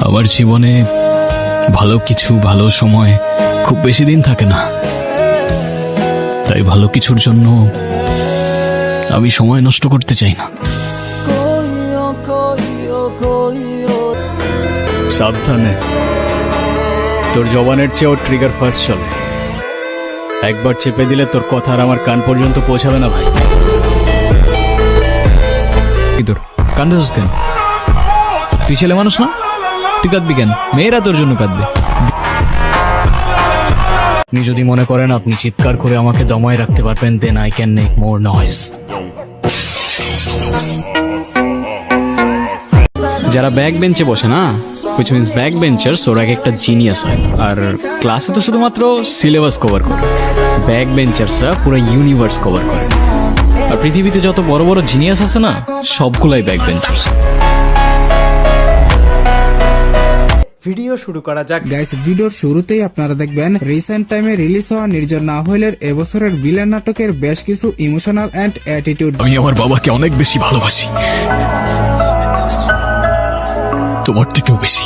আমার জীবনে ভালো কিছু, ভালো সময় খুব বেশি দিন থাকে না, তাই ভালো কিছুর জন্য আমি সময় নষ্ট করতে চাই না। সাবধানে, তোর জবানের চেয়েও ট্রিগার ফার্স্ট চলে। একবার চেপে দিলে তোর কথা আর আমার কান পর্যন্ত পৌঁছাবে না ভাই। তোর কান্দাস কেন? তুই ছেলে মানুষ না, তুই কাঁদবি কেন? মেয়েরা তোর জন্য কাঁদবে। আপনি যদি মনে করেন আপনি চিৎকার করে আমাকে দমায় রাখতে পারবেন, then I can make more noise. যারা ব্যাক বেঞ্চে বসে না, which means ব্যাক বেঞ্চার্স, ওরা একটা জিনিয়াস হয়। আর ক্লাসে তো শুধুমাত্র সিলেবাস কভার করে, ব্যাক বেঞ্চার্সরা পুরো ইউনিভার্স কভার করে। আর পৃথিবীতে যত বড় বড় জিনিয়াস আছে না, সবগুলাই ব্যাক বেঞ্চার্স। ভিডিও শুরু করা যাক। গাইস, ভিডিওর শুরুতেই আপনারা দেখবেন রিসেন্ট টাইমে রিলিজ হওয়া নির্জন না হইলের এবছরের ভিলেন নাটকের বেশ কিছু ইমোশনাল এন্ড অ্যাটিটিউড। আমি আমার বাবাকে অনেক বেশি ভালোবাসি, তোমার থেকেও বেশি।